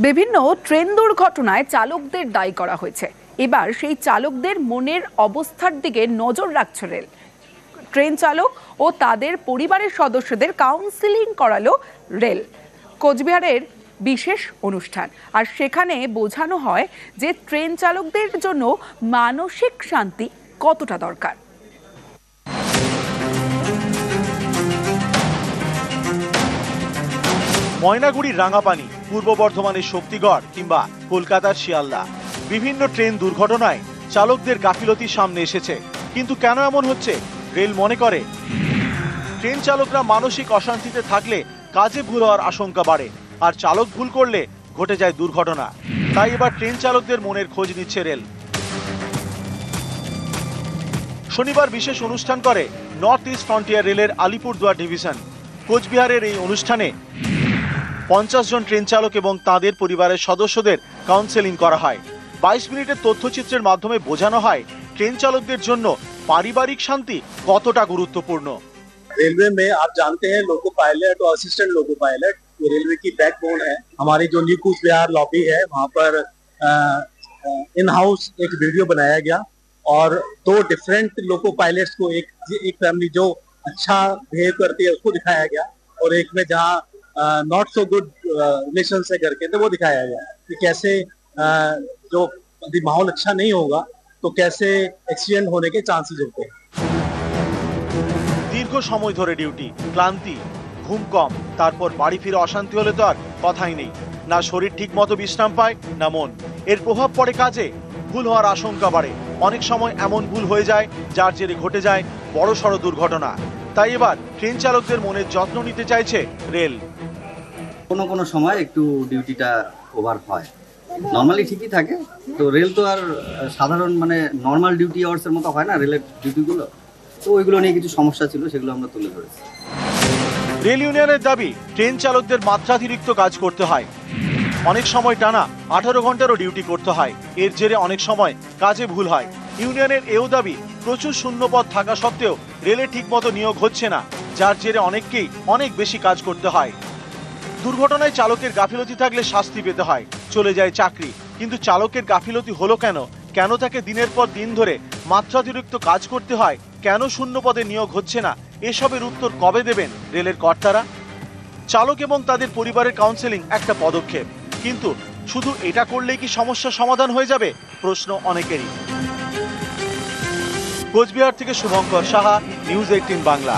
বিভিন্ন ট্রেন দুর্ঘটনায় চালকদের দায়ী করা হয়েছে। এবার সেই চালকদের মনের অবস্থার দিকে নজর রাখছে রেল। ট্রেন চালক ও তাদের পরিবারের সদস্যদের কাউন্সেলিং করালো রেল। কোচবিহারের বিশেষ অনুষ্ঠান, আর সেখানে বোঝানো হয় যে ট্রেন চালকদের জন্য মানসিক শান্তি কতটা দরকার। ময়নাগুড়ির রাঙাপানি, পূর্ব বর্ধমানের শক্তিগড় কিংবা কলকাতার শিয়ালদা, বিভিন্ন ট্রেন দুর্ঘটনায় চালকদের গাফিলতি সামনে এসেছে। কিন্তু কেন এমন হচ্ছে? রেল মনে করে ট্রেন চালকরা মানসিক অশান্তিতে থাকলে কাজে ভুল হওয়ার আশঙ্কা বাড়ে, আর চালক ভুল করলে ঘটে যায় দুর্ঘটনা। তাই এবার ট্রেন চালকদের মনের খোঁজ নিচ্ছে রেল। শনিবার বিশেষ অনুষ্ঠান করে নর্থ ইস্ট ফ্রন্টিয়ার রেলের আলিপুরদুয়ার ডিভিশন। কোচবিহারের এই অনুষ্ঠানে 50 জন ট্রেন চালক এবং তাদের পরিবারের সদস্যদের কাউন্সেলিং করা হয়। 22 মিনিটের তথ্যচিত্রের মাধ্যমে বোঝানো হয় ট্রেন চালকদের জন্য পারিবারিক শান্তি কতটা গুরুত্বপূর্ণ। रेलवे में आप जानते हैं लोको पायलट और असिस्टेंट लोको पायलट ये रेलवे की बैकबोन है। हमारी जो न्यू कूचबिहार लॉबी है वहाँ पर इन हाउस एक वीडियो बनाया गया और 2 डिफरेंट लोको पायलट्स को एक फैमिली जो अच्छा बिहेव करती है उसको दिखाया गया, और एक में जहाँ नॉट सो गुड रिलेशन है घर के, तो वो दिखाया गया कि कैसे जो यदि माहौल अच्छा नहीं होगा तो कैसे एक्सीडेंट होने के चांसेस होते हैं। দীর্ঘ সময় ধরে ডিউটি, ক্লান্তি, ঘুম কম, তারপর বাড়ি ফিরে অশান্তি হলে তো আর কথাই নেই। না শরীর ঠিক মতো বিশ্রাম পায়, না মন। এর প্রভাব পড়ে কাজে, ভুল হওয়ার আশঙ্কা বাড়ে। অনেক সময় এমন ভুল হয়ে যায় যার জেরে ঘটে যায় বড়সড় দুর্ঘটনা। তাই এবার ট্রেন চালকদের মনের যত্ন নিতে চাইছে রেল। কোনো সময় একটু ডিউটিটা ওভার হয়, নর্মালি ঠিকই থাকে। তো রেল তো আর সাধারণ নর্মাল ডিউটি আওয়ার্সের মতো হয় না রেলের ডিউটিগুলো, তো ওইগুলো নিয়ে কিছু সমস্যা ছিল, সেগুলো আমরা তুলে ধরেছি। রেল ইউনিয়নের দাবি ট্রেন চালকদের মাত্রাতিরিক্ত কাজ করতে হয়। অনেক সময় টানা 18 ঘন্টারও ডিউটি করতে হয়। এর জেরে অনেক সময় কাজে ভুল হয়। ইউনিয়নের এও দাবি প্রচুর শূন্যপদ থাকা সত্ত্বেও রেলে ঠিকমতো নিয়োগ হচ্ছে না, যার জেরে অনেককেই অনেক বেশি কাজ করতে হয়। দুর্ঘটনায় চালকের গাফিলতি থাকলে শাস্তি পেতে হয়, চলে যায় চাকরি। কিন্তু চালকের গাফিলতি হলো কেন? কেন তাকে দিনের পর দিন ধরে মাত্রাতিরিক্ত কাজ করতে হয়? কেন শূন্য পদে নিয়োগ হচ্ছে না? এসবের উত্তর কবে দেবেন রেলের কর্তারা? চালক এবং তাদের পরিবারের কাউন্সেলিং একটা পদক্ষেপ, কিন্তু শুধু এটা করলেই কি সমস্যার সমাধান হয়ে যাবে? প্রশ্ন অনেকেরই। কোচবিহার থেকে শুভঙ্কর সাহা, নিউজ 18 বাংলা।